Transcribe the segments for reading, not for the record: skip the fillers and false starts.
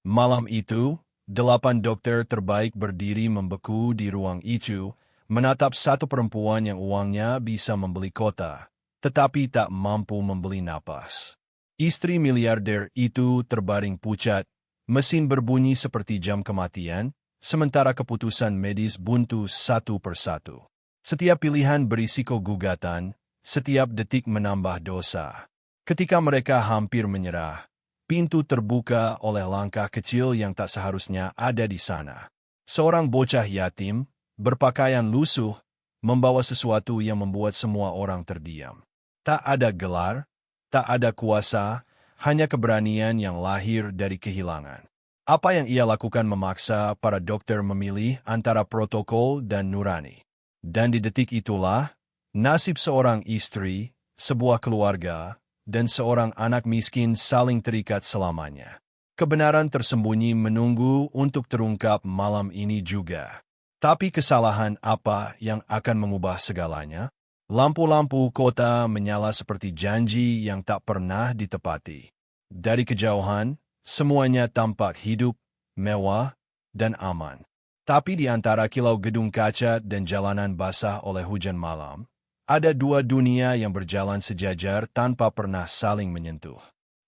Malam itu, 8 dokter terbaik berdiri membeku di ruang itu, menatap satu perempuan yang uangnya bisa membeli kota, tetapi tak mampu membeli napas. Istri miliarder itu terbaring pucat, mesin berbunyi seperti jam kematian, sementara keputusan medis buntu satu persatu. Setiap pilihan berisiko gugatan, setiap detik menambah dosa. Ketika mereka hampir menyerah, pintu terbuka oleh langkah kecil yang tak seharusnya ada di sana. Seorang bocah yatim, berpakaian lusuh, membawa sesuatu yang membuat semua orang terdiam. Tak ada gelar, tak ada kuasa, hanya keberanian yang lahir dari kehilangan. Apa yang ia lakukan memaksa para dokter memilih antara protokol dan nurani. Dan di detik itulah, nasib seorang istri, sebuah keluarga, dan seorang anak miskin saling terikat selamanya. Kebenaran tersembunyi menunggu untuk terungkap malam ini juga. Tapi kesalahan apa yang akan mengubah segalanya? Lampu-lampu kota menyala seperti janji yang tak pernah ditepati. Dari kejauhan, semuanya tampak hidup, mewah, dan aman. Tapi di antara kilau gedung kaca dan jalanan basah oleh hujan malam, ada dua dunia yang berjalan sejajar tanpa pernah saling menyentuh.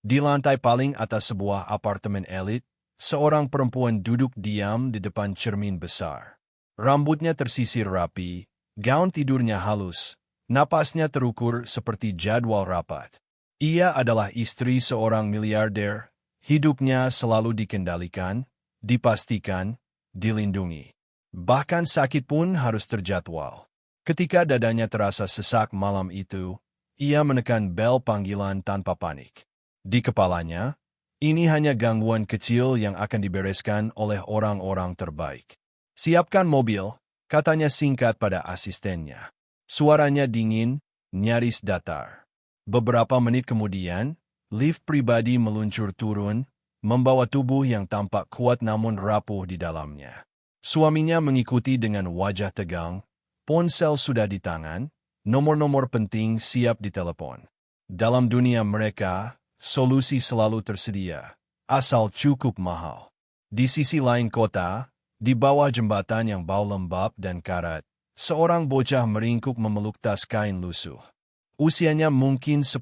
Di lantai paling atas sebuah apartemen elit, seorang perempuan duduk diam di depan cermin besar. Rambutnya tersisir rapi, gaun tidurnya halus, napasnya terukur seperti jadwal rapat. Ia adalah istri seorang miliarder, hidupnya selalu dikendalikan, dipastikan, dilindungi. Bahkan sakit pun harus terjadwal. Ketika dadanya terasa sesak malam itu, ia menekan bel panggilan tanpa panik. Di kepalanya, ini hanya gangguan kecil yang akan dibereskan oleh orang-orang terbaik. Siapkan mobil, katanya singkat pada asistennya. Suaranya dingin, nyaris datar. Beberapa menit kemudian, lift pribadi meluncur turun, membawa tubuh yang tampak kuat namun rapuh di dalamnya. Suaminya mengikuti dengan wajah tegang, ponsel sudah di tangan, nomor-nomor penting siap ditelepon. Dalam dunia mereka, solusi selalu tersedia, asal cukup mahal. Di sisi lain kota, di bawah jembatan yang bau lembab dan karat, seorang bocah meringkuk memeluk tas kain lusuh. Usianya mungkin 10,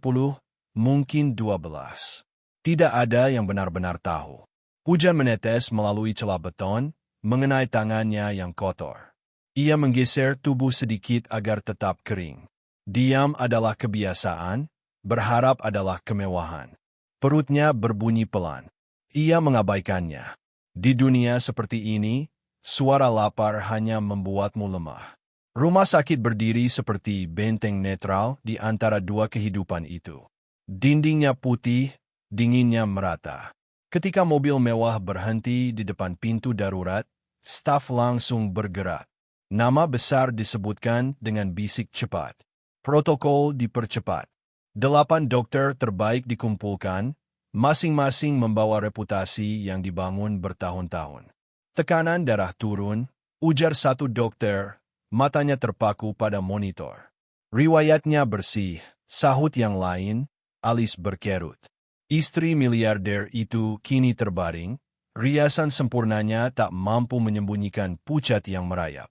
mungkin 12. Tidak ada yang benar-benar tahu. Hujan menetes melalui celah beton, mengenai tangannya yang kotor. Ia menggeser tubuh sedikit agar tetap kering. Diam adalah kebiasaan, berharap adalah kemewahan. Perutnya berbunyi pelan. Ia mengabaikannya. Di dunia seperti ini, suara lapar hanya membuatmu lemah. Rumah sakit berdiri seperti benteng netral di antara dua kehidupan itu. Dindingnya putih, dinginnya merata. Ketika mobil mewah berhenti di depan pintu darurat, staf langsung bergerak. Nama besar disebutkan dengan bisik cepat. Protokol dipercepat. 8 dokter terbaik dikumpulkan, masing-masing membawa reputasi yang dibangun bertahun-tahun. Tekanan darah turun, ujar satu dokter, matanya terpaku pada monitor. Riwayatnya bersih, sahut yang lain, alis berkerut. Istri miliarder itu kini terbaring, riasan sempurnanya tak mampu menyembunyikan pucat yang merayap.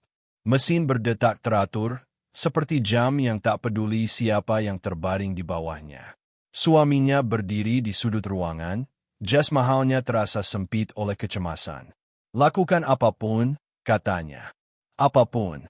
Mesin berdetak teratur, seperti jam yang tak peduli siapa yang terbaring di bawahnya. Suaminya berdiri di sudut ruangan, jas mahalnya terasa sempit oleh kecemasan. Lakukan apapun, katanya. Apapun.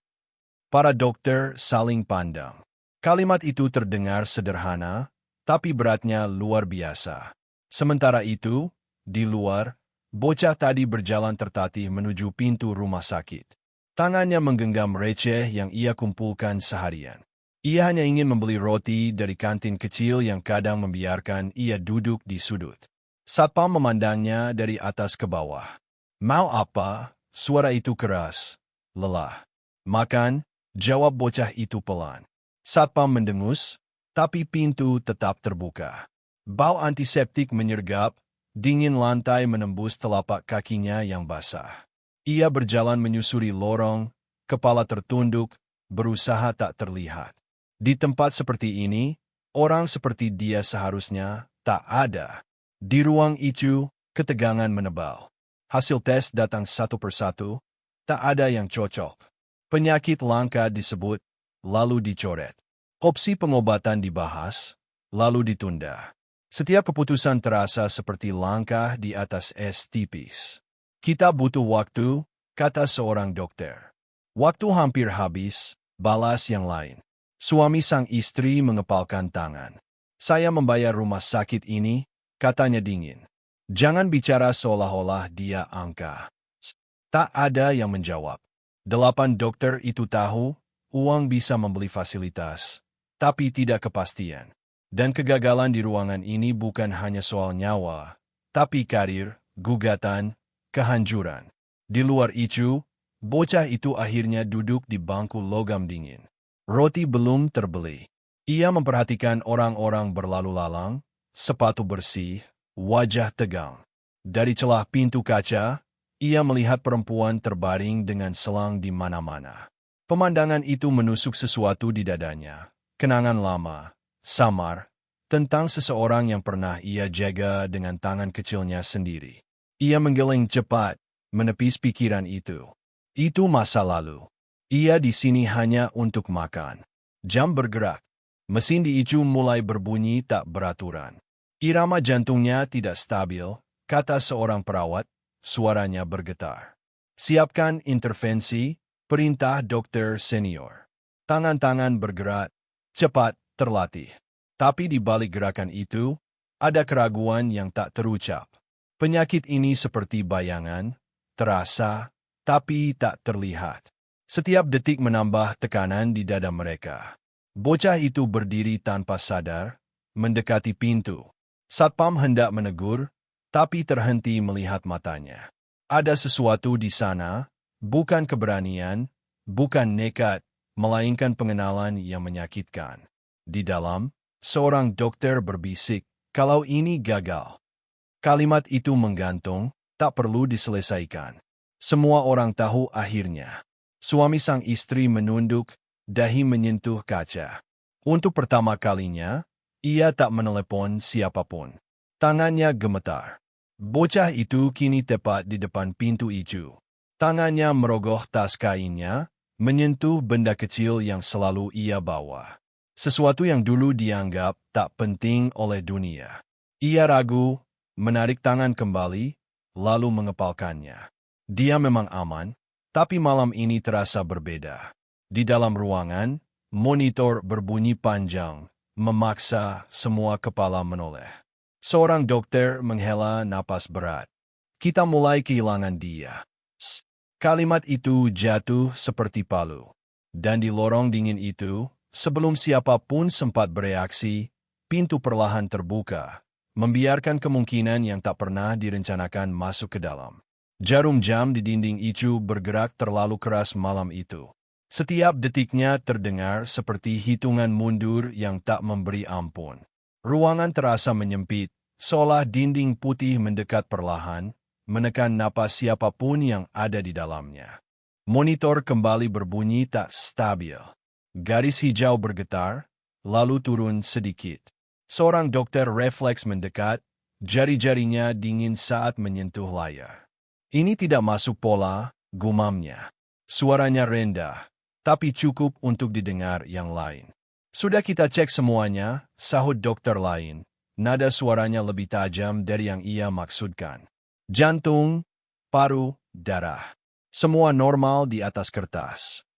Para dokter saling pandang. Kalimat itu terdengar sederhana, tapi beratnya luar biasa. Sementara itu, di luar, bocah tadi berjalan tertatih menuju pintu rumah sakit. Tangannya menggenggam receh yang ia kumpulkan seharian. Ia hanya ingin membeli roti dari kantin kecil yang kadang membiarkan ia duduk di sudut. Satpam memandangnya dari atas ke bawah. Mau apa? Suara itu keras. Lelah. Makan, jawab bocah itu pelan. Satpam mendengus, tapi pintu tetap terbuka. Bau antiseptik menyergap, dingin lantai menembus telapak kakinya yang basah. Ia berjalan menyusuri lorong, kepala tertunduk, berusaha tak terlihat. Di tempat seperti ini, orang seperti dia seharusnya tak ada. Di ruang itu, Ketegangan menebal. Hasil tes datang satu persatu, tak ada yang cocok. Penyakit langka disebut, lalu dicoret. Opsi pengobatan dibahas, lalu ditunda. Setiap keputusan terasa seperti langkah di atas es tipis. Kita butuh waktu, kata seorang dokter. Waktu hampir habis, balas yang lain. Suami sang istri mengepalkan tangan. Saya membayar rumah sakit ini, katanya dingin. Jangan bicara seolah-olah dia angka. Tak ada yang menjawab. 8 dokter itu tahu, uang bisa membeli fasilitas, tapi tidak kepastian. Dan kegagalan di ruangan ini bukan hanya soal nyawa, tapi karir, gugatan, kehancuran. Di luar itu, bocah itu akhirnya duduk di bangku logam dingin. Roti belum terbeli. Ia memperhatikan orang-orang berlalu lalang, sepatu bersih, wajah tegang. Dari celah pintu kaca, ia melihat perempuan terbaring dengan selang di mana-mana. Pemandangan itu menusuk sesuatu di dadanya. Kenangan lama, samar, tentang seseorang yang pernah ia jaga dengan tangan kecilnya sendiri. Ia menggeleng cepat, menepis pikiran itu. Itu masa lalu. Ia di sini hanya untuk makan. Jam bergerak. Mesin di ICU mulai berbunyi tak beraturan. Irama jantungnya tidak stabil, kata seorang perawat, suaranya bergetar. Siapkan intervensi, perintah dokter senior. Tangan-tangan bergerak, cepat, terlatih. Tapi di balik gerakan itu, ada keraguan yang tak terucap. Penyakit ini seperti bayangan, terasa, tapi tak terlihat. Setiap detik menambah tekanan di dada mereka. Bocah itu berdiri tanpa sadar, mendekati pintu. Satpam hendak menegur, tapi terhenti melihat matanya. Ada sesuatu di sana, bukan keberanian, bukan nekat, melainkan pengenalan yang menyakitkan. Di dalam, seorang dokter berbisik, kalau ini gagal. Kalimat itu menggantung, tak perlu diselesaikan. Semua orang tahu akhirnya. Suami sang istri menunduk, dahi menyentuh kaca. Untuk pertama kalinya, ia tak menelepon siapapun. Tangannya gemetar. Bocah itu kini tepat di depan pintu itu. Tangannya merogoh tas kainnya, menyentuh benda kecil yang selalu ia bawa. Sesuatu yang dulu dianggap tak penting oleh dunia. Ia ragu, menarik tangan kembali, lalu mengepalkannya. Dia memang aman, tapi malam ini terasa berbeda. Di dalam ruangan, monitor berbunyi panjang, memaksa semua kepala menoleh. Seorang dokter menghela napas berat. Kita mulai kehilangan dia. Kalimat itu jatuh seperti palu. Dan di lorong dingin itu, sebelum siapapun sempat bereaksi, pintu perlahan terbuka, membiarkan kemungkinan yang tak pernah direncanakan masuk ke dalam. Jarum jam di dinding itu bergerak terlalu keras malam itu. Setiap detiknya terdengar seperti hitungan mundur yang tak memberi ampun. Ruangan terasa menyempit, seolah dinding putih mendekat perlahan, menekan napas siapapun yang ada di dalamnya. Monitor kembali berbunyi tak stabil. Garis hijau bergetar, lalu turun sedikit. Seorang dokter refleks mendekat, jari-jarinya dingin saat menyentuh layar. Ini tidak masuk pola, gumamnya. Suaranya rendah, tapi cukup untuk didengar yang lain. Sudah kita cek semuanya, sahut dokter lain. Nada suaranya lebih tajam dari yang ia maksudkan. Jantung, paru, darah. Semua normal di atas kertas.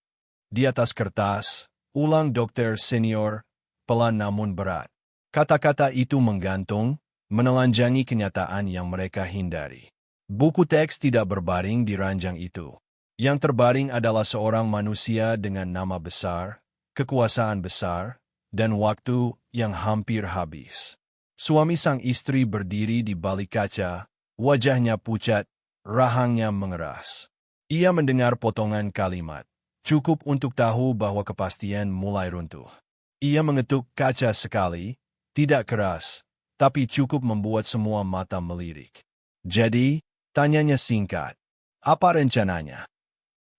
Di atas kertas, ulang dokter senior, pelan namun berat. Kata-kata itu menggantung, menelanjangi kenyataan yang mereka hindari. Buku teks tidak berbaring di ranjang itu. Yang terbaring adalah seorang manusia dengan nama besar, kekuasaan besar, dan waktu yang hampir habis. Suami sang istri berdiri di balik kaca, wajahnya pucat, rahangnya mengeras. Ia mendengar potongan kalimat, cukup untuk tahu bahwa kepastian mulai runtuh. Ia mengetuk kaca sekali, tidak keras, tapi cukup membuat semua mata melirik. Jadi, tanyanya singkat, apa rencananya?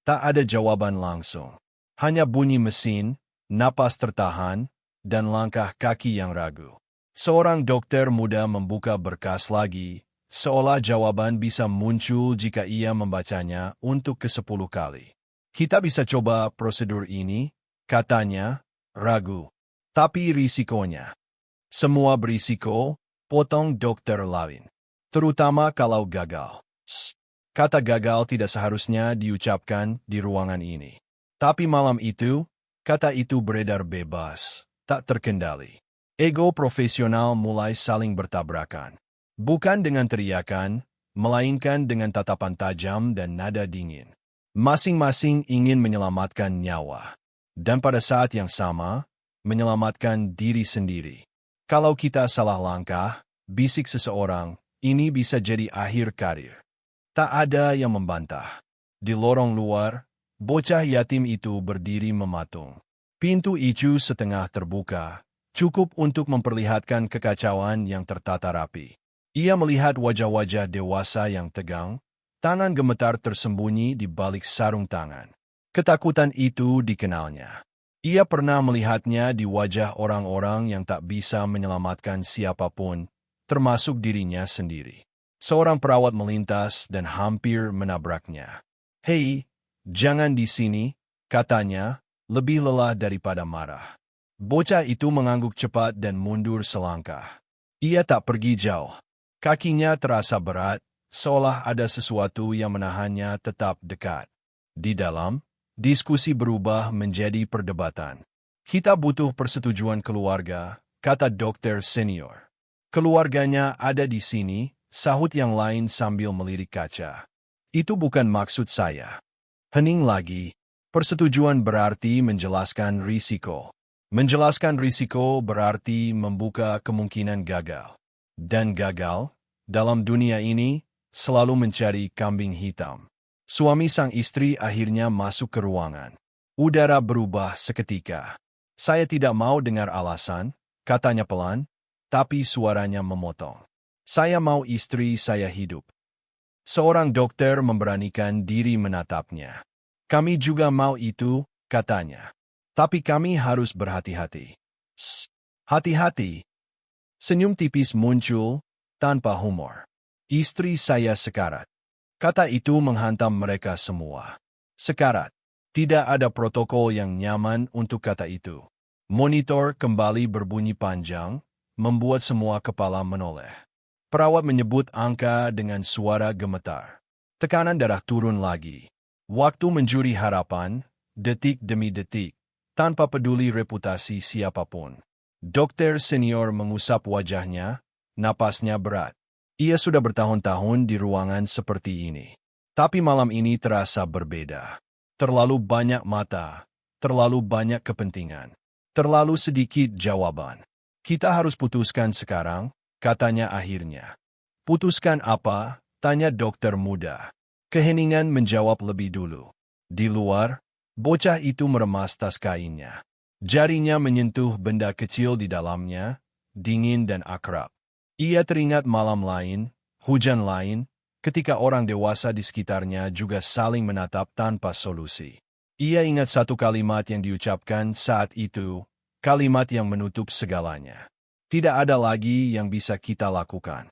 Tak ada jawaban langsung. Hanya bunyi mesin, napas tertahan, dan langkah kaki yang ragu. Seorang dokter muda membuka berkas lagi, seolah jawaban bisa muncul jika ia membacanya untuk ke-10 kali. Kita bisa coba prosedur ini, katanya, ragu. Tapi risikonya. Semua berisiko, potong dokter Lawin. Terutama kalau gagal. Kata gagal tidak seharusnya diucapkan di ruangan ini. Tapi malam itu, kata itu beredar bebas, tak terkendali. Ego profesional mulai saling bertabrakan. Bukan dengan teriakan, melainkan dengan tatapan tajam dan nada dingin. Masing-masing ingin menyelamatkan nyawa. Dan pada saat yang sama, menyelamatkan diri sendiri. Kalau kita salah langkah, bisik seseorang, ini bisa jadi akhir karir. Tak ada yang membantah. Di lorong luar, bocah yatim itu berdiri mematung. Pintu itu setengah terbuka, cukup untuk memperlihatkan kekacauan yang tertata rapi. Ia melihat wajah-wajah dewasa yang tegang, tangan gemetar tersembunyi di balik sarung tangan. Ketakutan itu dikenalnya. Ia pernah melihatnya di wajah orang-orang yang tak bisa menyelamatkan siapapun, termasuk dirinya sendiri. Seorang perawat melintas dan hampir menabraknya. "Hei, jangan di sini," katanya, lebih lelah daripada marah. Bocah itu mengangguk cepat dan mundur selangkah. Ia tak pergi jauh. Kakinya terasa berat, seolah ada sesuatu yang menahannya tetap dekat. Di dalam, diskusi berubah menjadi perdebatan. "Kita butuh persetujuan keluarga," kata dokter senior. "Keluarganya ada di sini," sahut yang lain sambil melirik kaca. "Itu bukan maksud saya." Hening lagi. Persetujuan berarti menjelaskan risiko. Menjelaskan risiko berarti membuka kemungkinan gagal. Dan gagal, dalam dunia ini, selalu mencari kambing hitam. Suami sang istri akhirnya masuk ke ruangan. Udara berubah seketika. "Saya tidak mau dengar alasan," katanya pelan, tapi suaranya memotong. "Saya mau istri saya hidup." Seorang dokter memberanikan diri menatapnya. "Kami juga mau itu," katanya. "Tapi kami harus berhati-hati." "Hati-hati." Senyum tipis muncul, tanpa humor. "Istri saya sekarat." Kata itu menghantam mereka semua. Sekarat. Tidak ada protokol yang nyaman untuk kata itu. Monitor kembali berbunyi panjang, membuat semua kepala menoleh. Perawat menyebut angka dengan suara gemetar. Tekanan darah turun lagi. Waktu menjuri harapan, detik demi detik, tanpa peduli reputasi siapapun. Dokter senior mengusap wajahnya, napasnya berat. Ia sudah bertahun-tahun di ruangan seperti ini. Tapi malam ini terasa berbeda. Terlalu banyak mata, terlalu banyak kepentingan, terlalu sedikit jawaban. "Kita harus putuskan sekarang," katanya akhirnya. "Putuskan apa?" tanya dokter muda. Keheningan menjawab lebih dulu. Di luar, bocah itu meremas tas kainnya. Jarinya menyentuh benda kecil di dalamnya, dingin dan akrab. Ia teringat malam lain, hujan lain, ketika orang dewasa di sekitarnya juga saling menatap tanpa solusi. Ia ingat satu kalimat yang diucapkan saat itu, kalimat yang menutup segalanya. "Tidak ada lagi yang bisa kita lakukan."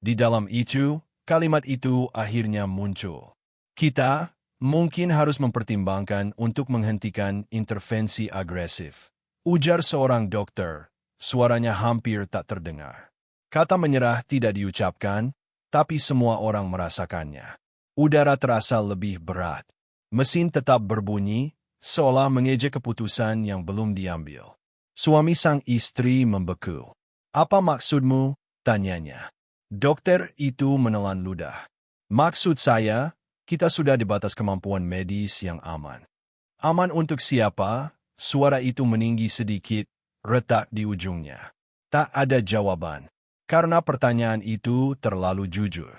Di dalam itu, kalimat itu akhirnya muncul. "Kita mungkin harus mempertimbangkan untuk menghentikan intervensi agresif," ujar seorang dokter, suaranya hampir tak terdengar. Kata menyerah tidak diucapkan, tapi semua orang merasakannya. Udara terasa lebih berat. Mesin tetap berbunyi, seolah mengejek keputusan yang belum diambil. Suami sang istri membeku. "Apa maksudmu?" tanyanya. Dokter itu menelan ludah. "Maksud saya, kita sudah di batas kemampuan medis yang aman." "Aman untuk siapa?" Suara itu meninggi sedikit, retak di ujungnya. Tak ada jawaban. Karena pertanyaan itu terlalu jujur.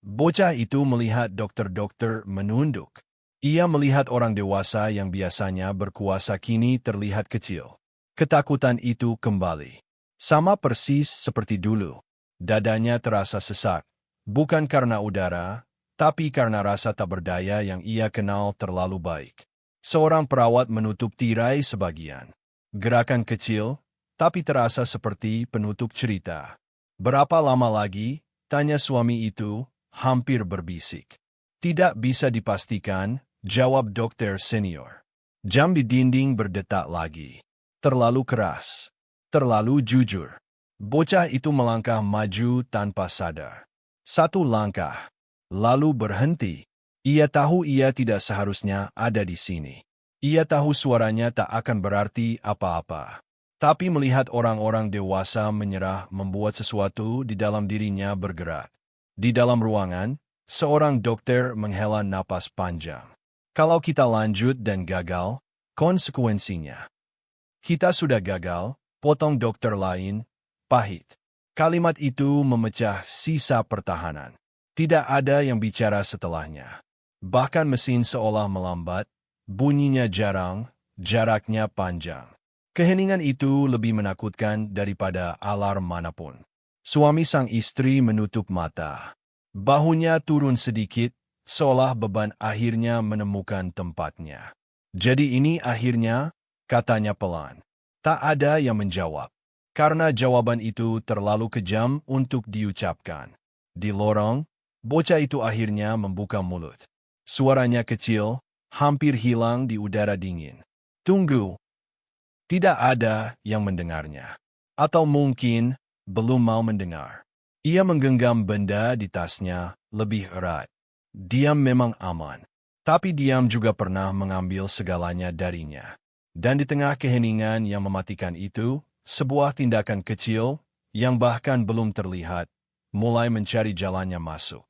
Bocah itu melihat dokter-dokter menunduk. Ia melihat orang dewasa yang biasanya berkuasa kini terlihat kecil. Ketakutan itu kembali. Sama persis seperti dulu. Dadanya terasa sesak, bukan karena udara, tapi karena rasa tak berdaya yang ia kenal terlalu baik. Seorang perawat menutup tirai sebagian. Gerakan kecil, tapi terasa seperti penutup cerita. "Berapa lama lagi?" Tanya suami itu, hampir berbisik. Tidak bisa dipastikan, jawab dokter senior. Jam di dinding berdetak lagi. Terlalu keras. Terlalu jujur. Bocah itu melangkah maju tanpa sadar. Satu langkah. Lalu berhenti. Ia tahu ia tidak seharusnya ada di sini. Ia tahu suaranya tak akan berarti apa-apa. Tapi melihat orang-orang dewasa menyerah membuat sesuatu di dalam dirinya bergerak. Di dalam ruangan, seorang dokter menghela napas panjang. Kalau kita lanjut dan gagal, konsekuensinya. Kita sudah gagal, potong dokter lain, pahit. Kalimat itu memecah sisa pertahanan. Tidak ada yang bicara setelahnya. Bahkan mesin seolah melambat, bunyinya jarang, jaraknya panjang. Keheningan itu lebih menakutkan daripada alarm manapun. Suami sang istri menutup mata. Bahunya turun sedikit, seolah beban akhirnya menemukan tempatnya. Jadi ini akhirnya, katanya pelan. Tak ada yang menjawab. Karena jawaban itu terlalu kejam untuk diucapkan. Di lorong, bocah itu akhirnya membuka mulut. Suaranya kecil, hampir hilang di udara dingin. Tunggu. Tidak ada yang mendengarnya. Atau mungkin, belum mau mendengar. Ia menggenggam benda di tasnya lebih erat. Diam memang aman. Tapi diam juga pernah mengambil segalanya darinya. Dan di tengah keheningan yang mematikan itu, sebuah tindakan kecil, yang bahkan belum terlihat, mulai mencari jalannya masuk.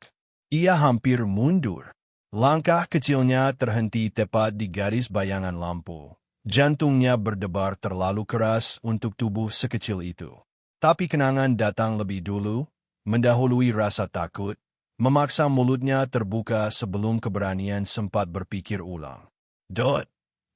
Ia hampir mundur. Langkah kecilnya terhenti tepat di garis bayangan lampu. Jantungnya berdebar terlalu keras untuk tubuh sekecil itu. Tapi kenangan datang lebih dulu, mendahului rasa takut, memaksa mulutnya terbuka sebelum keberanian sempat berpikir ulang. Dot,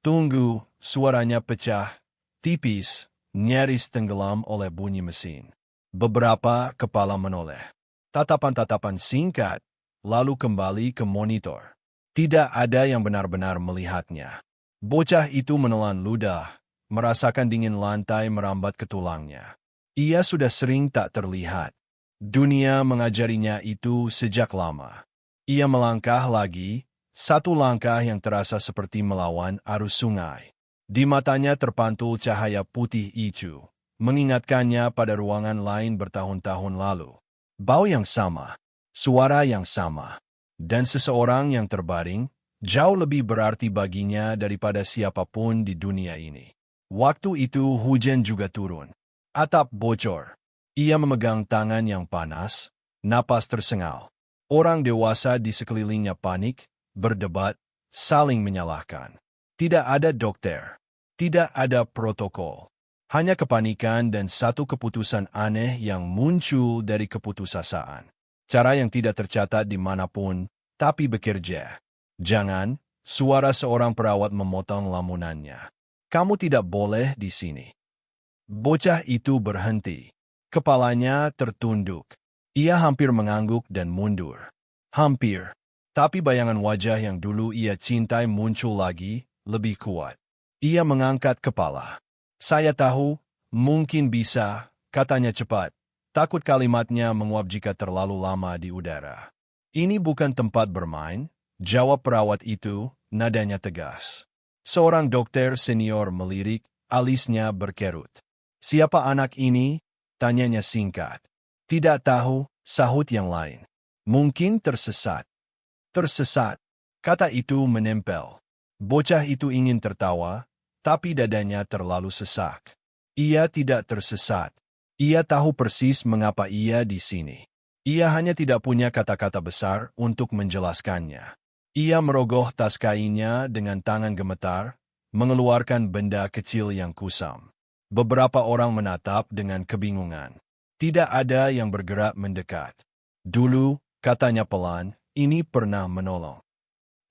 tunggu, suaranya pecah, tipis, nyaris tenggelam oleh bunyi mesin. Beberapa kepala menoleh. Tatapan-tatapan singkat, lalu kembali ke monitor. Tidak ada yang benar-benar melihatnya. Bocah itu menelan ludah, merasakan dingin lantai merambat ke tulangnya. Ia sudah sering tak terlihat. Dunia mengajarinya itu sejak lama. Ia melangkah lagi, satu langkah yang terasa seperti melawan arus sungai. Di matanya terpantul cahaya putih ijo, mengingatkannya pada ruangan lain bertahun-tahun lalu. Bau yang sama, suara yang sama, dan seseorang yang terbaring, jauh lebih berarti baginya daripada siapapun di dunia ini. Waktu itu hujan juga turun. Atap bocor. Ia memegang tangan yang panas, napas tersengal. Orang dewasa di sekelilingnya panik, berdebat, saling menyalahkan. Tidak ada dokter. Tidak ada protokol. Hanya kepanikan dan satu keputusan aneh yang muncul dari keputusasaan. Cara yang tidak tercatat dimanapun, tapi bekerja. Jangan, suara seorang perawat memotong lamunannya. Kamu tidak boleh di sini. Bocah itu berhenti. Kepalanya tertunduk. Ia hampir mengangguk dan mundur. Hampir. Tapi bayangan wajah yang dulu ia cintai muncul lagi, lebih kuat. Ia mengangkat kepala. Saya tahu, mungkin bisa, katanya cepat. Takut kalimatnya menguap jika terlalu lama di udara. Ini bukan tempat bermain, jawab perawat itu, nadanya tegas. Seorang dokter senior melirik, alisnya berkerut. Siapa anak ini? Tanyanya singkat. Tidak tahu, sahut yang lain. Mungkin tersesat. Tersesat. Kata itu menempel. Bocah itu ingin tertawa, tapi dadanya terlalu sesak. Ia tidak tersesat. Ia tahu persis mengapa ia di sini. Ia hanya tidak punya kata-kata besar untuk menjelaskannya. Ia merogoh tas kainnya dengan tangan gemetar, mengeluarkan benda kecil yang kusam. Beberapa orang menatap dengan kebingungan. Tidak ada yang bergerak mendekat. Dulu, katanya pelan, ini pernah menolong.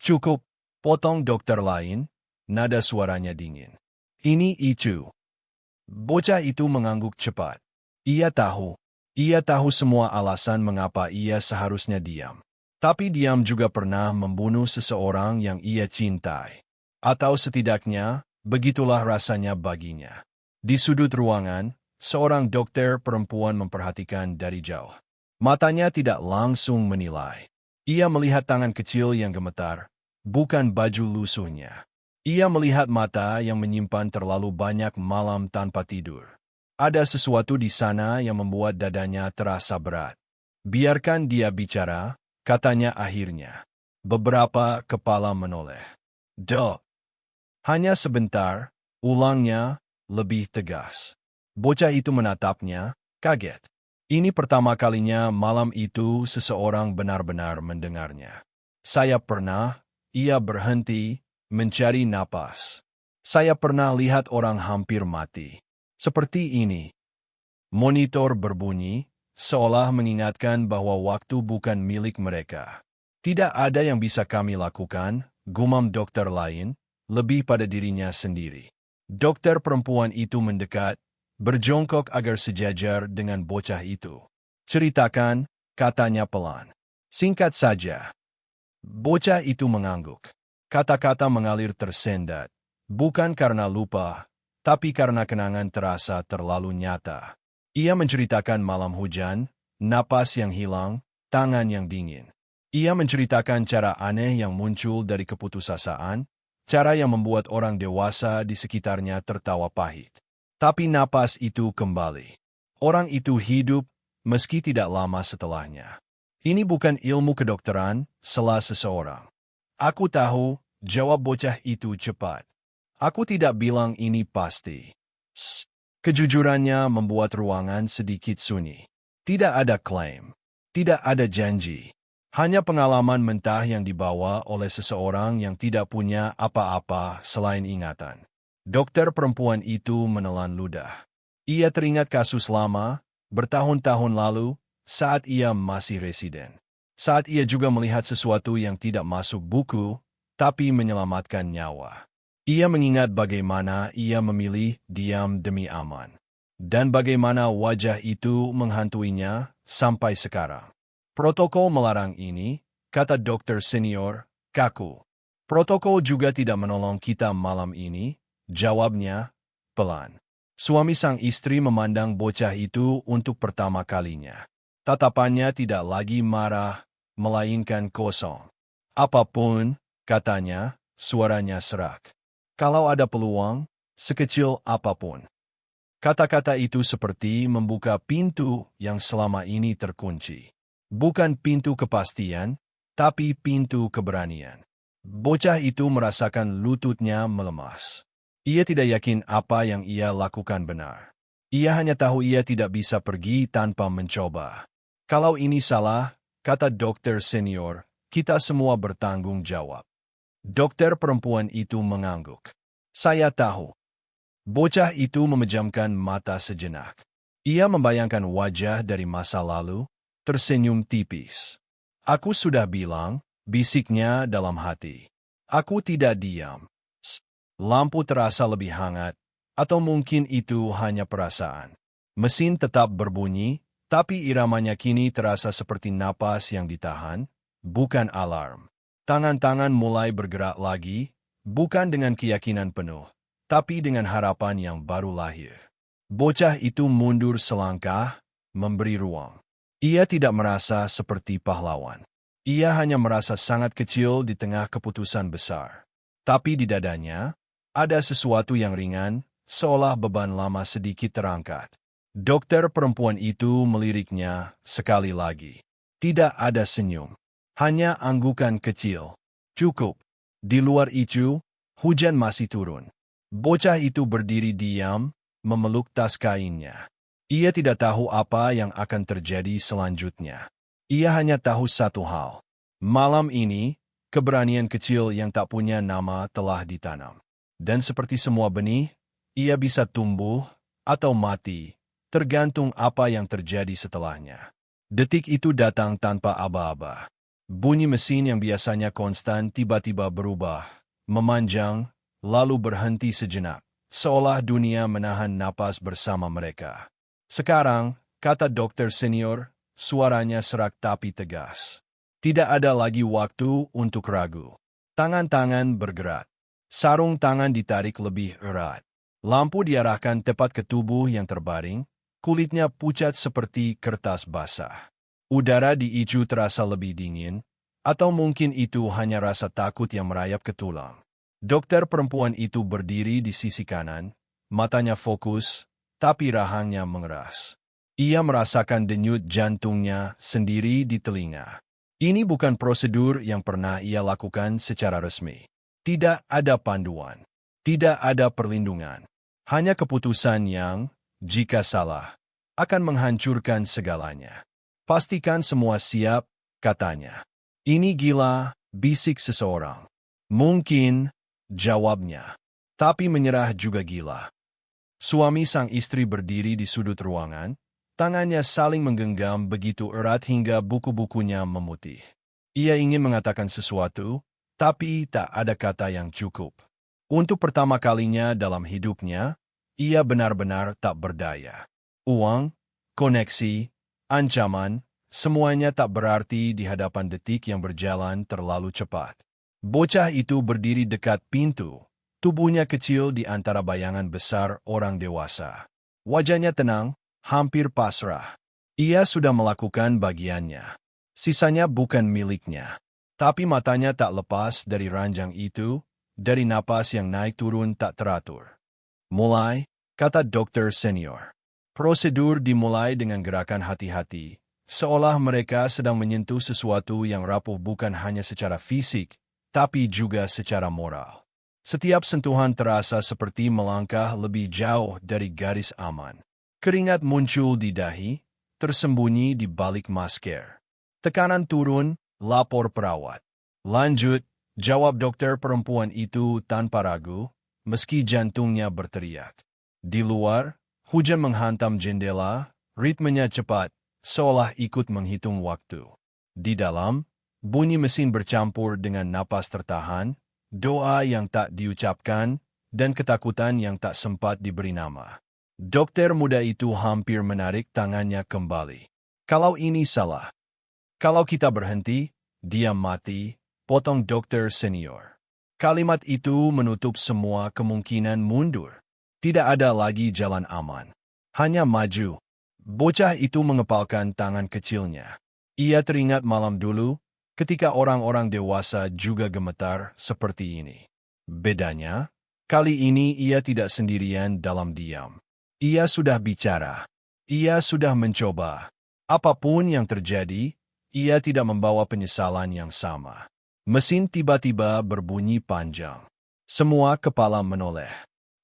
Cukup, potong dokter lain, nada suaranya dingin. Ini itu. Bocah itu mengangguk cepat. Ia tahu semua alasan mengapa ia seharusnya diam. Tapi diam juga pernah membunuh seseorang yang ia cintai. Atau setidaknya, begitulah rasanya baginya. Di sudut ruangan, seorang dokter perempuan memperhatikan dari jauh. Matanya tidak langsung menilai. Ia melihat tangan kecil yang gemetar, bukan baju lusuhnya. Ia melihat mata yang menyimpan terlalu banyak malam tanpa tidur. Ada sesuatu di sana yang membuat dadanya terasa berat. Biarkan dia bicara, katanya akhirnya. Beberapa kepala menoleh. Dok. Hanya sebentar, ulangnya, lebih tegas. Bocah itu menatapnya, kaget. Ini pertama kalinya malam itu seseorang benar-benar mendengarnya. Ia berhenti, mencari napas. Saya pernah lihat orang hampir mati. Seperti ini. Monitor berbunyi, seolah mengingatkan bahwa waktu bukan milik mereka. Tidak ada yang bisa kami lakukan, gumam dokter lain, lebih pada dirinya sendiri. Dokter perempuan itu mendekat, berjongkok agar sejajar dengan bocah itu. Ceritakan, katanya pelan. Singkat saja. Bocah itu mengangguk. Kata-kata mengalir tersendat. Bukan karena lupa, tapi karena kenangan terasa terlalu nyata. Ia menceritakan malam hujan, napas yang hilang, tangan yang dingin. Ia menceritakan cara aneh yang muncul dari keputusasaan, cara yang membuat orang dewasa di sekitarnya tertawa pahit. Tapi napas itu kembali. Orang itu hidup, meski tidak lama setelahnya. Ini bukan ilmu kedokteran, sela seseorang. Aku tahu, jawab bocah itu cepat. Aku tidak bilang ini pasti. Kejujurannya membuat ruangan sedikit sunyi. Tidak ada klaim. Tidak ada janji. Hanya pengalaman mentah yang dibawa oleh seseorang yang tidak punya apa-apa selain ingatan. Dokter perempuan itu menelan ludah. Ia teringat kasus lama, bertahun-tahun lalu, saat ia masih residen. Saat ia juga melihat sesuatu yang tidak masuk buku, tapi menyelamatkan nyawa. Ia mengingat bagaimana ia memilih diam demi aman. Dan bagaimana wajah itu menghantuinya sampai sekarang. Protokol melarang ini, kata dokter senior, kaku. Protokol juga tidak menolong kita malam ini, jawabnya, pelan. Suami sang istri memandang bocah itu untuk pertama kalinya. Tatapannya tidak lagi marah, melainkan kosong. Apapun, katanya, suaranya serak. Kalau ada peluang, sekecil apapun. Kata-kata itu seperti membuka pintu yang selama ini terkunci. Bukan pintu kepastian, tapi pintu keberanian. Bocah itu merasakan lututnya melemas. Ia tidak yakin apa yang ia lakukan benar. Ia hanya tahu ia tidak bisa pergi tanpa mencoba. Kalau ini salah, kata dokter senior, kita semua bertanggung jawab. Dokter perempuan itu mengangguk. Saya tahu. Bocah itu memejamkan mata sejenak. Ia membayangkan wajah dari masa lalu, tersenyum tipis. Aku sudah bilang, bisiknya dalam hati. Aku tidak diam. Lampu terasa lebih hangat, atau mungkin itu hanya perasaan. Mesin tetap berbunyi, tapi iramanya kini terasa seperti napas yang ditahan, bukan alarm. Tangan-tangan mulai bergerak lagi, bukan dengan keyakinan penuh, tapi dengan harapan yang baru lahir. Bocah itu mundur selangkah, memberi ruang. Ia tidak merasa seperti pahlawan. Ia hanya merasa sangat kecil di tengah keputusan besar. Tapi di dadanya, ada sesuatu yang ringan, seolah beban lama sedikit terangkat. Dokter perempuan itu meliriknya sekali lagi. Tidak ada senyum. Hanya anggukan kecil. Cukup. Di luar itu, hujan masih turun. Bocah itu berdiri diam, memeluk tas kainnya. Ia tidak tahu apa yang akan terjadi selanjutnya. Ia hanya tahu satu hal. Malam ini, keberanian kecil yang tak punya nama telah ditanam. Dan seperti semua benih, ia bisa tumbuh atau mati, tergantung apa yang terjadi setelahnya. Detik itu datang tanpa aba-aba. Bunyi mesin yang biasanya konstan tiba-tiba berubah, memanjang, lalu berhenti sejenak, seolah dunia menahan napas bersama mereka. Sekarang, kata dokter senior, suaranya serak tapi tegas. Tidak ada lagi waktu untuk ragu. Tangan-tangan bergerak. Sarung tangan ditarik lebih erat. Lampu diarahkan tepat ke tubuh yang terbaring, kulitnya pucat seperti kertas basah. Udara di ICU terasa lebih dingin, atau mungkin itu hanya rasa takut yang merayap ke tulang. Dokter perempuan itu berdiri di sisi kanan, matanya fokus, tapi rahangnya mengeras. Ia merasakan denyut jantungnya sendiri di telinga. Ini bukan prosedur yang pernah ia lakukan secara resmi. Tidak ada panduan. Tidak ada perlindungan. Hanya keputusan yang, jika salah, akan menghancurkan segalanya. Pastikan semua siap, katanya. Ini gila, bisik seseorang. Mungkin, jawabnya. Tapi menyerah juga gila. Suami sang istri berdiri di sudut ruangan, tangannya saling menggenggam begitu erat hingga buku-bukunya memutih. Ia ingin mengatakan sesuatu, tapi tak ada kata yang cukup. Untuk pertama kalinya dalam hidupnya, ia benar-benar tak berdaya. Uang, koneksi, ancaman, semuanya tak berarti di hadapan detik yang berjalan terlalu cepat. Bocah itu berdiri dekat pintu, tubuhnya kecil di antara bayangan besar orang dewasa. Wajahnya tenang, hampir pasrah. Ia sudah melakukan bagiannya. Sisanya bukan miliknya. Tapi matanya tak lepas dari ranjang itu, dari napas yang naik turun tak teratur. Mulai, kata dokter senior. Prosedur dimulai dengan gerakan hati-hati, seolah mereka sedang menyentuh sesuatu yang rapuh bukan hanya secara fisik, tapi juga secara moral. Setiap sentuhan terasa seperti melangkah lebih jauh dari garis aman. Keringat muncul di dahi, tersembunyi di balik masker. Tekanan turun, lapor perawat. Lanjut, jawab dokter perempuan itu tanpa ragu, meski jantungnya berteriak. Di luar, hujan menghantam jendela, ritmenya cepat, seolah ikut menghitung waktu. Di dalam, bunyi mesin bercampur dengan napas tertahan, doa yang tak diucapkan, dan ketakutan yang tak sempat diberi nama. Dokter muda itu hampir menarik tangannya kembali. Kalau ini salah. Kalau kita berhenti, dia mati, potong dokter senior. Kalimat itu menutup semua kemungkinan mundur. Tidak ada lagi jalan aman. Hanya maju. Bocah itu mengepalkan tangan kecilnya. Ia teringat malam dulu, ketika orang-orang dewasa juga gemetar seperti ini. Bedanya, kali ini ia tidak sendirian dalam diam. Ia sudah bicara. Ia sudah mencoba. Apapun yang terjadi, ia tidak membawa penyesalan yang sama. Mesin tiba-tiba berbunyi panjang. Semua kepala menoleh.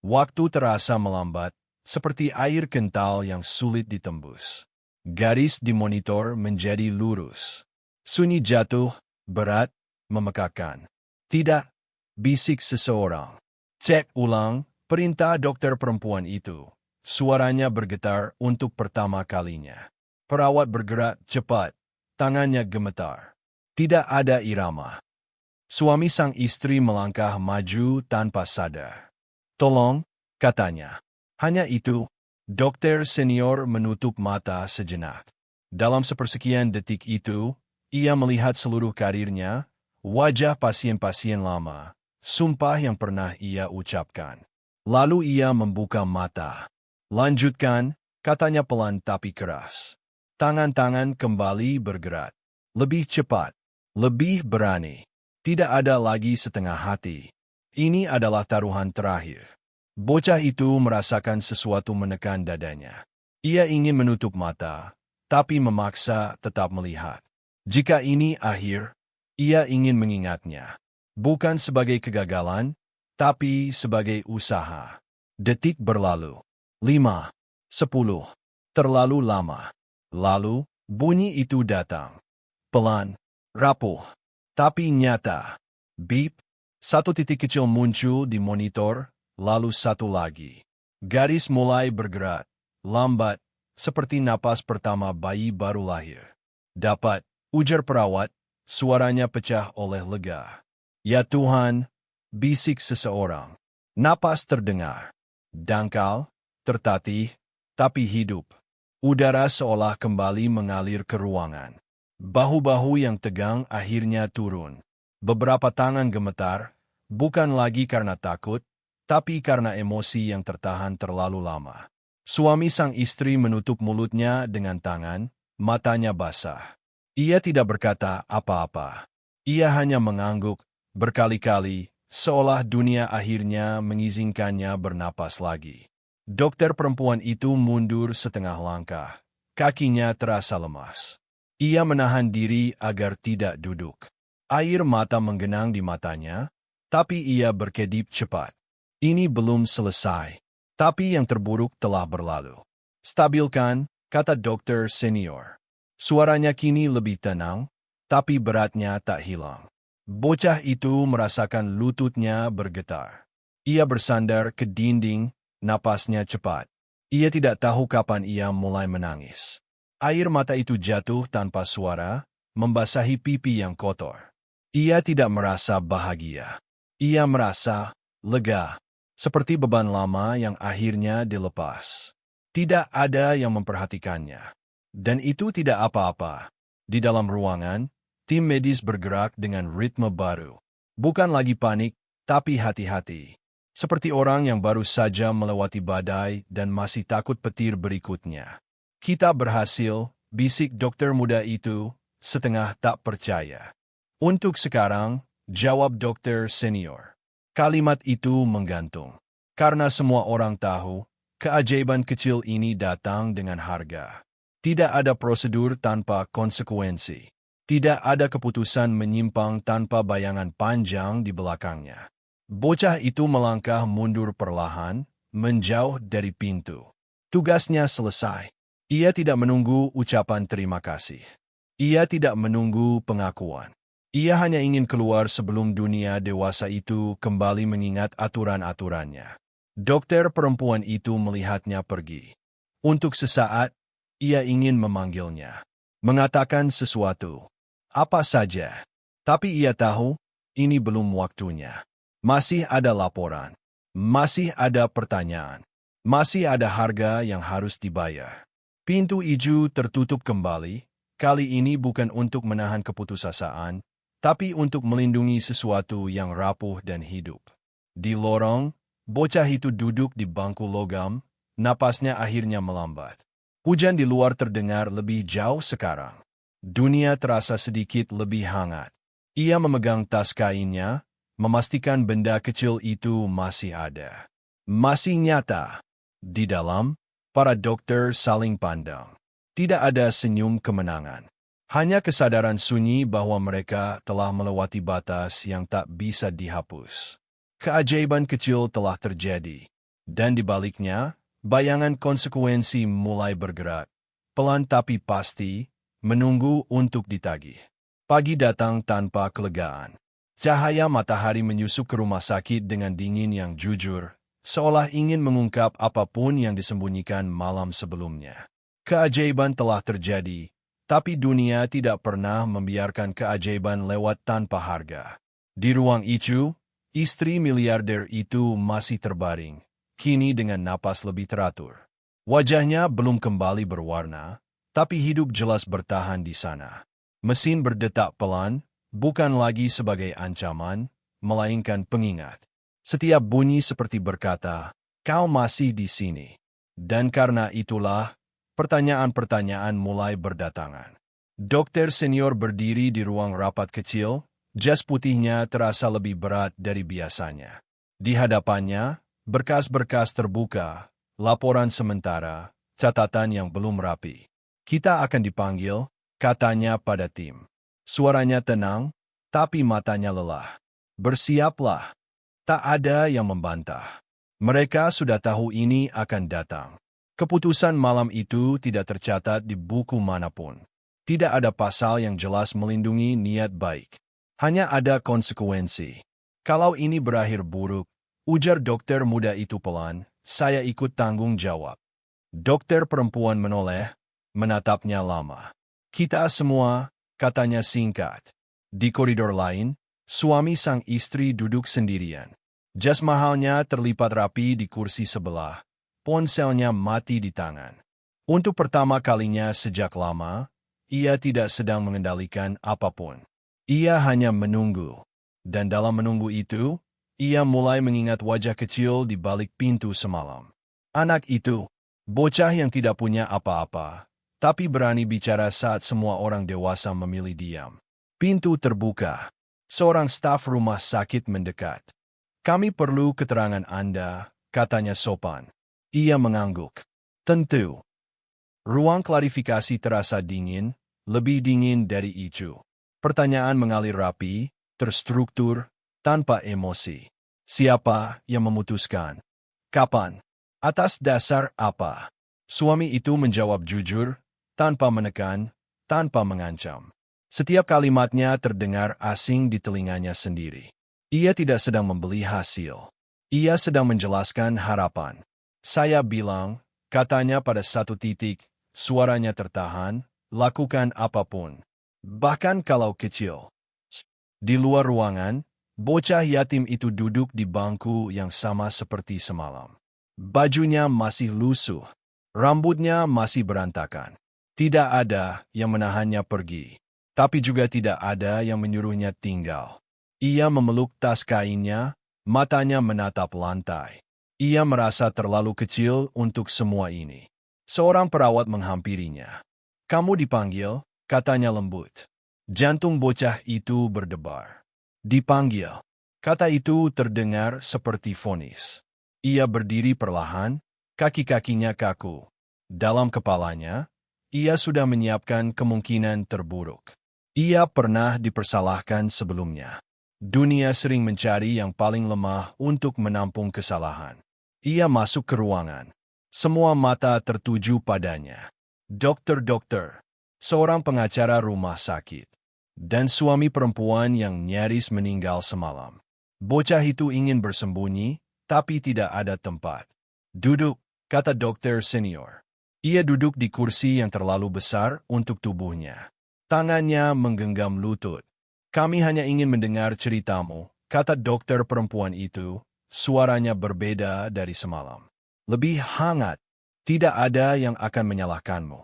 Waktu terasa melambat, seperti air kental yang sulit ditembus. Garis di monitor menjadi lurus. Sunyi jatuh, berat, memekakan. Tidak, bisik seseorang. Cek ulang, perintah dokter perempuan itu. Suaranya bergetar untuk pertama kalinya. Perawat bergerak cepat, tangannya gemetar. Tidak ada irama. Suami sang istri melangkah maju tanpa sadar. Tolong, katanya. Hanya itu, dokter senior menutup mata sejenak. Dalam sepersekian detik itu, ia melihat seluruh karirnya, wajah pasien-pasien lama, sumpah yang pernah ia ucapkan. Lalu ia membuka mata. Lanjutkan, katanya pelan tapi keras. Tangan-tangan kembali bergerak. Lebih cepat, lebih berani. Tidak ada lagi setengah hati. Ini adalah taruhan terakhir. Bocah itu merasakan sesuatu menekan dadanya. Ia ingin menutup mata, tapi memaksa tetap melihat. Jika ini akhir, ia ingin mengingatnya. Bukan sebagai kegagalan, tapi sebagai usaha. Detik berlalu. 5, 10. Terlalu lama. Lalu, bunyi itu datang. Pelan, rapuh, tapi nyata. Beep, satu titik kecil muncul di monitor, lalu satu lagi. Garis mulai bergerak, lambat, seperti napas pertama bayi baru lahir. Dapat, ujar perawat, suaranya pecah oleh lega. Ya Tuhan, bisik seseorang. Napas terdengar. Dangkal, tertatih, tapi hidup. Udara seolah kembali mengalir ke ruangan. Bahu-bahu yang tegang akhirnya turun. Beberapa tangan gemetar, bukan lagi karena takut, tapi karena emosi yang tertahan terlalu lama. Suami sang istri menutup mulutnya dengan tangan, matanya basah. Ia tidak berkata apa-apa. Ia hanya mengangguk berkali-kali, seolah dunia akhirnya mengizinkannya bernapas lagi. Dokter perempuan itu mundur setengah langkah. Kakinya terasa lemas. Ia menahan diri agar tidak duduk. Air mata menggenang di matanya, tapi ia berkedip cepat. Ini belum selesai. Tapi yang terburuk telah berlalu. Stabilkan, kata dokter senior. Suaranya kini lebih tenang, tapi beratnya tak hilang. Bocah itu merasakan lututnya bergetar. Ia bersandar ke dinding, napasnya cepat. Ia tidak tahu kapan ia mulai menangis. Air mata itu jatuh tanpa suara, membasahi pipi yang kotor. Ia tidak merasa bahagia. Ia merasa lega, seperti beban lama yang akhirnya dilepas. Tidak ada yang memperhatikannya. Dan itu tidak apa-apa. Di dalam ruangan, tim medis bergerak dengan ritme baru. Bukan lagi panik, tapi hati-hati. Seperti orang yang baru saja melewati badai dan masih takut petir berikutnya. Kita berhasil, bisik dokter muda itu, setengah tak percaya. Untuk sekarang, jawab dokter senior. Kalimat itu menggantung. Karena semua orang tahu, keajaiban kecil ini datang dengan harga. Tidak ada prosedur tanpa konsekuensi. Tidak ada keputusan menyimpang tanpa bayangan panjang di belakangnya. Bocah itu melangkah mundur perlahan, menjauh dari pintu. Tugasnya selesai. Ia tidak menunggu ucapan terima kasih. Ia tidak menunggu pengakuan. Ia hanya ingin keluar sebelum dunia dewasa itu kembali mengingat aturan-aturannya. Dokter perempuan itu melihatnya pergi. Untuk sesaat, ia ingin memanggilnya. Mengatakan sesuatu. Apa saja. Tapi ia tahu, ini belum waktunya. Masih ada laporan. Masih ada pertanyaan. Masih ada harga yang harus dibayar. Pintu hijau tertutup kembali, kali ini bukan untuk menahan keputusasaan, tapi untuk melindungi sesuatu yang rapuh dan hidup. Di lorong, bocah itu duduk di bangku logam, napasnya akhirnya melambat. Hujan di luar terdengar lebih jauh sekarang. Dunia terasa sedikit lebih hangat. Ia memegang tas kainnya, memastikan benda kecil itu masih ada. Masih nyata. Di dalam, para dokter saling pandang. Tidak ada senyum kemenangan. Hanya kesadaran sunyi bahwa mereka telah melewati batas yang tak bisa dihapus. Keajaiban kecil telah terjadi. Dan di baliknya, bayangan konsekuensi mulai bergerak. Pelan tapi pasti, menunggu untuk ditagih. Pagi datang tanpa kelegaan. Cahaya matahari menyusup ke rumah sakit dengan dingin yang jujur, seolah ingin mengungkap apapun yang disembunyikan malam sebelumnya. Keajaiban telah terjadi, tapi dunia tidak pernah membiarkan keajaiban lewat tanpa harga. Di ruang itu, istri miliarder itu masih terbaring, kini dengan napas lebih teratur. Wajahnya belum kembali berwarna, tapi hidup jelas bertahan di sana. Mesin berdetak pelan, bukan lagi sebagai ancaman, melainkan pengingat. Setiap bunyi seperti berkata, "Kau masih di sini." Dan karena itulah, pertanyaan-pertanyaan mulai berdatangan. Dokter senior berdiri di ruang rapat kecil, jas putihnya terasa lebih berat dari biasanya. Di hadapannya, berkas-berkas terbuka, laporan sementara, catatan yang belum rapi. Kita akan dipanggil, katanya pada tim. Suaranya tenang, tapi matanya lelah. Bersiaplah. Tak ada yang membantah. Mereka sudah tahu ini akan datang. Keputusan malam itu tidak tercatat di buku manapun. Tidak ada pasal yang jelas melindungi niat baik. Hanya ada konsekuensi. Kalau ini berakhir buruk, ujar dokter muda itu pelan, saya ikut tanggung jawab. Dokter perempuan menoleh, menatapnya lama. Kita semua, katanya singkat. Di koridor lain, suami sang istri duduk sendirian. Jas mahalnya terlipat rapi di kursi sebelah. Ponselnya mati di tangan. Untuk pertama kalinya sejak lama, ia tidak sedang mengendalikan apapun. Ia hanya menunggu. Dan dalam menunggu itu, ia mulai mengingat wajah kecil di balik pintu semalam. Anak itu, bocah yang tidak punya apa-apa, tapi berani bicara saat semua orang dewasa memilih diam. Pintu terbuka. Seorang staf rumah sakit mendekat. "Kami perlu keterangan Anda," katanya sopan. Ia mengangguk. "Tentu." Ruang klarifikasi terasa dingin, lebih dingin dari itu. Pertanyaan mengalir rapi, terstruktur, tanpa emosi. Siapa yang memutuskan? Kapan? Atas dasar apa? Suami itu menjawab jujur, tanpa menekan, tanpa mengancam. Setiap kalimatnya terdengar asing di telinganya sendiri. Ia tidak sedang membeli hasil. Ia sedang menjelaskan harapan. "Saya bilang," katanya pada satu titik, suaranya tertahan, "lakukan apapun. Bahkan kalau kecil." Di luar ruangan, bocah yatim itu duduk di bangku yang sama seperti semalam. Bajunya masih lusuh. Rambutnya masih berantakan. Tidak ada yang menahannya pergi. Tapi juga tidak ada yang menyuruhnya tinggal. Ia memeluk tas kainnya, matanya menatap lantai. Ia merasa terlalu kecil untuk semua ini. Seorang perawat menghampirinya. "Kamu dipanggil," katanya lembut. Jantung bocah itu berdebar. "Dipanggil." Kata itu terdengar seperti vonis. Ia berdiri perlahan, kaki-kakinya kaku. Dalam kepalanya, ia sudah menyiapkan kemungkinan terburuk. Ia pernah dipersalahkan sebelumnya. Dunia sering mencari yang paling lemah untuk menampung kesalahan. Ia masuk ke ruangan. Semua mata tertuju padanya. Dokter-dokter, seorang pengacara rumah sakit, dan suami perempuan yang nyaris meninggal semalam. Bocah itu ingin bersembunyi, tapi tidak ada tempat. "Duduk," kata dokter senior. Ia duduk di kursi yang terlalu besar untuk tubuhnya. Tangannya menggenggam lutut. "Kami hanya ingin mendengar ceritamu," kata dokter perempuan itu, suaranya berbeda dari semalam. Lebih hangat. "Tidak ada yang akan menyalahkanmu."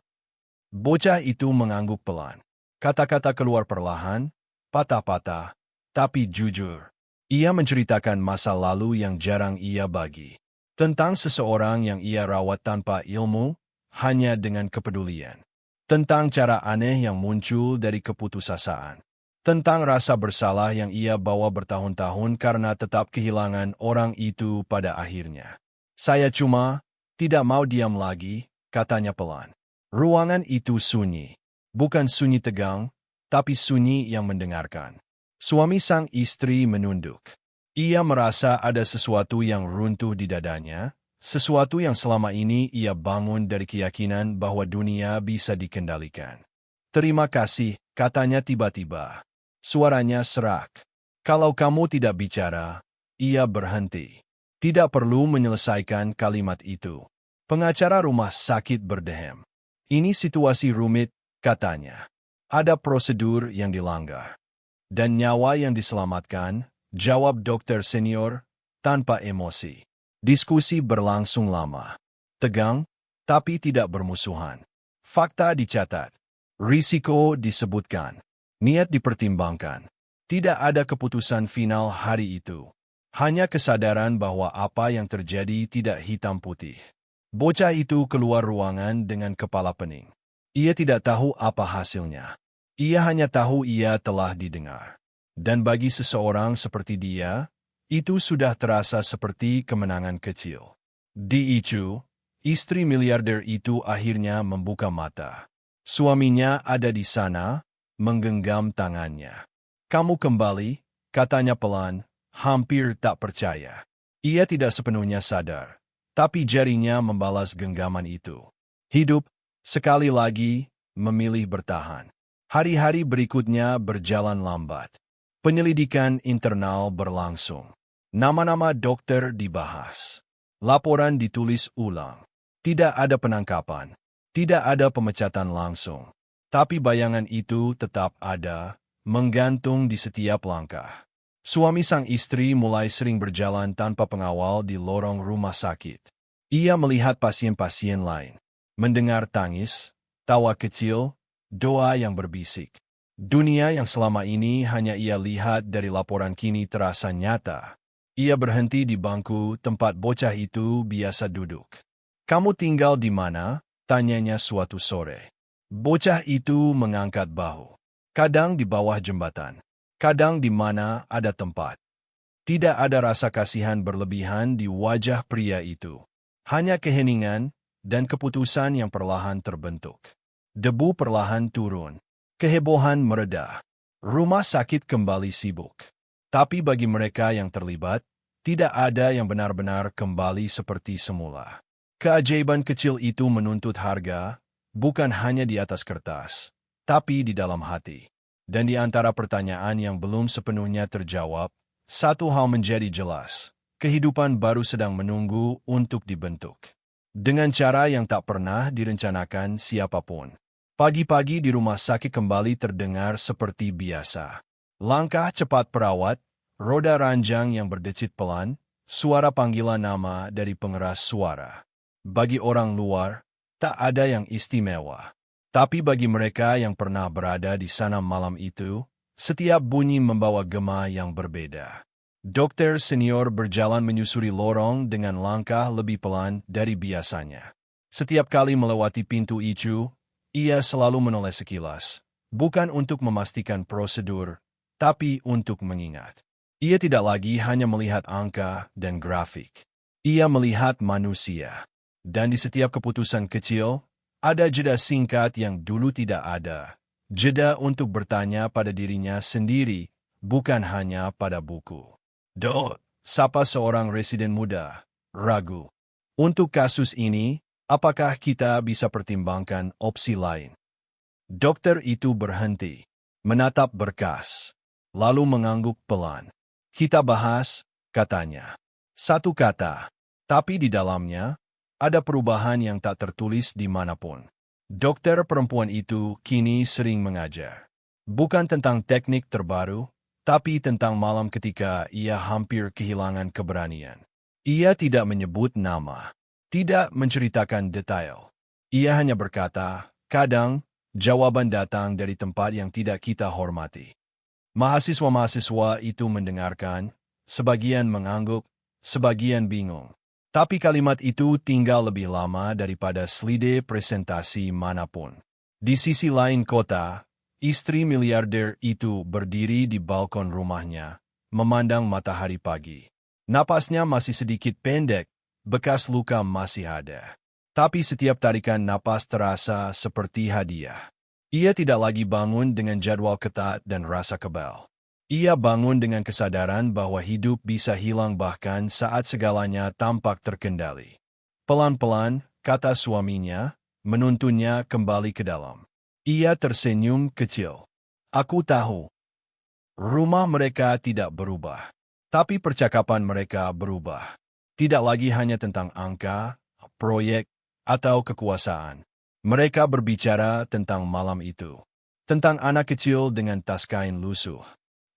Bocah itu mengangguk pelan. Kata-kata keluar perlahan, patah-patah, tapi jujur. Ia menceritakan masa lalu yang jarang ia bagi. Tentang seseorang yang ia rawat tanpa ilmu, hanya dengan kepedulian. Tentang cara aneh yang muncul dari keputusasaan. Tentang rasa bersalah yang ia bawa bertahun-tahun karena tetap kehilangan orang itu pada akhirnya. "Saya cuma tidak mau diam lagi," katanya pelan. Ruangan itu sunyi. Bukan sunyi tegang, tapi sunyi yang mendengarkan. Suami sang istri menunduk. Ia merasa ada sesuatu yang runtuh di dadanya, sesuatu yang selama ini ia bangun dari keyakinan bahwa dunia bisa dikendalikan. "Terima kasih," katanya tiba-tiba. Suaranya serak. "Kalau kamu tidak bicara," ia berhenti. Tidak perlu menyelesaikan kalimat itu. Pengacara rumah sakit berdehem. "Ini situasi rumit," katanya. "Ada prosedur yang dilanggar. Dan nyawa yang diselamatkan," jawab dokter senior, tanpa emosi. Diskusi berlangsung lama. Tegang, tapi tidak bermusuhan. Fakta dicatat. Risiko disebutkan. Niat dipertimbangkan. Tidak ada keputusan final hari itu. Hanya kesadaran bahwa apa yang terjadi tidak hitam putih. Bocah itu keluar ruangan dengan kepala pening. Ia tidak tahu apa hasilnya. Ia hanya tahu ia telah didengar. Dan bagi seseorang seperti dia, itu sudah terasa seperti kemenangan kecil. Di Ichu, istri miliarder itu akhirnya membuka mata. Suaminya ada di sana, menggenggam tangannya. "Kamu kembali," katanya pelan, hampir tak percaya. Ia tidak sepenuhnya sadar, tapi jarinya membalas genggaman itu. Hidup, sekali lagi, memilih bertahan. Hari-hari berikutnya berjalan lambat. Penyelidikan internal berlangsung. Nama-nama dokter dibahas. Laporan ditulis ulang. Tidak ada penangkapan. Tidak ada pemecatan langsung. Tapi bayangan itu tetap ada, menggantung di setiap langkah. Suami sang istri mulai sering berjalan tanpa pengawal di lorong rumah sakit. Ia melihat pasien-pasien lain. Mendengar tangis, tawa kecil, doa yang berbisik. Dunia yang selama ini hanya ia lihat dari laporan kini terasa nyata. Ia berhenti di bangku tempat bocah itu biasa duduk. "Kamu tinggal di mana?" tanyanya suatu sore. Bocah itu mengangkat bahu. Kadang di bawah jembatan. Kadang di mana ada tempat. Tidak ada rasa kasihan berlebihan di wajah pria itu. Hanya keheningan dan keputusan yang perlahan terbentuk. Debu perlahan turun. Kehebohan mereda. Rumah sakit kembali sibuk. Tapi bagi mereka yang terlibat, tidak ada yang benar-benar kembali seperti semula. Keajaiban kecil itu menuntut harga, bukan hanya di atas kertas, tapi di dalam hati. Dan di antara pertanyaan yang belum sepenuhnya terjawab, satu hal menjadi jelas. Kehidupan baru sedang menunggu untuk dibentuk. Dengan cara yang tak pernah direncanakan siapapun. Pagi-pagi di rumah sakit kembali terdengar seperti biasa. Langkah cepat perawat, roda ranjang yang berdecit pelan, suara panggilan nama dari pengeras suara. Bagi orang luar, tak ada yang istimewa. Tapi bagi mereka yang pernah berada di sana malam itu, setiap bunyi membawa gema yang berbeda. Dokter senior berjalan menyusuri lorong dengan langkah lebih pelan dari biasanya. Setiap kali melewati pintu itu, ia selalu menoleh sekilas, bukan untuk memastikan prosedur, tapi untuk mengingat. Ia tidak lagi hanya melihat angka dan grafik. Ia melihat manusia. Dan di setiap keputusan kecil, ada jeda singkat yang dulu tidak ada. Jeda untuk bertanya pada dirinya sendiri, bukan hanya pada buku. Dok, sapa seorang residen muda, ragu. Untuk kasus ini, apakah kita bisa pertimbangkan opsi lain? Dokter itu berhenti, menatap berkas, lalu mengangguk pelan. Kita bahas, katanya. Satu kata, tapi di dalamnya, ada perubahan yang tak tertulis dimanapun. Dokter perempuan itu kini sering mengajar. Bukan tentang teknik terbaru, tapi tentang malam ketika ia hampir kehilangan keberanian. Ia tidak menyebut nama, tidak menceritakan detail. Ia hanya berkata, kadang, jawaban datang dari tempat yang tidak kita hormati. Mahasiswa-mahasiswa itu mendengarkan, sebagian mengangguk, sebagian bingung. Tapi kalimat itu tinggal lebih lama daripada slide presentasi manapun. Di sisi lain kota, istri miliarder itu berdiri di balkon rumahnya, memandang matahari pagi. Napasnya masih sedikit pendek, bekas luka masih ada. Tapi setiap tarikan napas terasa seperti hadiah. Ia tidak lagi bangun dengan jadwal ketat dan rasa kebal. Ia bangun dengan kesadaran bahwa hidup bisa hilang bahkan saat segalanya tampak terkendali. Pelan-pelan, kata suaminya, menuntunnya kembali ke dalam. Ia tersenyum kecil. Aku tahu. Rumah mereka tidak berubah. Tapi percakapan mereka berubah. Tidak lagi hanya tentang angka, proyek, atau kekuasaan. Mereka berbicara tentang malam itu. Tentang anak kecil dengan tas kain lusuh.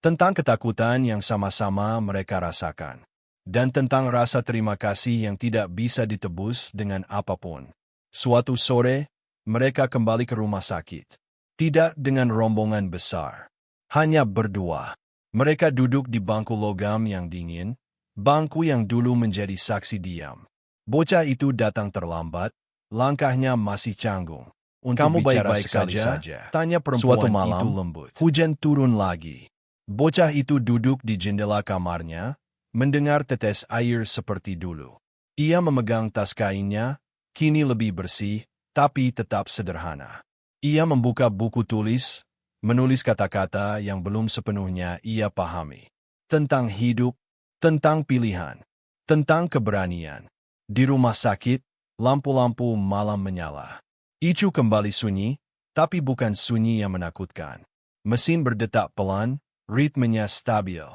Tentang ketakutan yang sama-sama mereka rasakan. Dan tentang rasa terima kasih yang tidak bisa ditebus dengan apapun. Suatu sore, mereka kembali ke rumah sakit. Tidak dengan rombongan besar. Hanya berdua. Mereka duduk di bangku logam yang dingin, bangku yang dulu menjadi saksi diam. Bocah itu datang terlambat, langkahnya masih canggung. Kamu baik-baik saja? Tanya perempuan Suatu malam, itu lembut. Hujan turun lagi. Bocah itu duduk di jendela kamarnya, mendengar tetes air seperti dulu. Ia memegang tas kainnya, kini lebih bersih, tapi tetap sederhana. Ia membuka buku tulis, menulis kata-kata yang belum sepenuhnya ia pahami. Tentang hidup, tentang pilihan, tentang keberanian. Di rumah sakit, lampu-lampu malam menyala. Icu kembali sunyi, tapi bukan sunyi yang menakutkan. Mesin berdetak pelan, ritmenya stabil.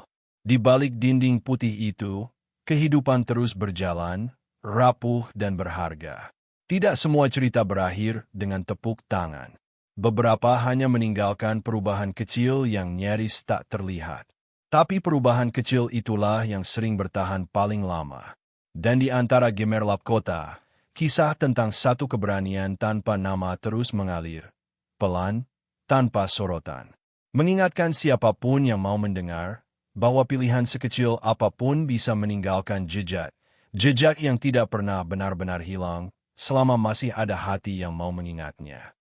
Di balik dinding putih itu, kehidupan terus berjalan, rapuh dan berharga. Tidak semua cerita berakhir dengan tepuk tangan. Beberapa hanya meninggalkan perubahan kecil yang nyaris tak terlihat. Tapi perubahan kecil itulah yang sering bertahan paling lama. Dan di antara gemerlap kota, kisah tentang satu keberanian tanpa nama terus mengalir. Pelan, tanpa sorotan. Mengingatkan siapapun yang mau mendengar, bahwa pilihan sekecil apapun bisa meninggalkan jejak. Jejak yang tidak pernah benar-benar hilang, selama masih ada hati yang mau mengingatnya.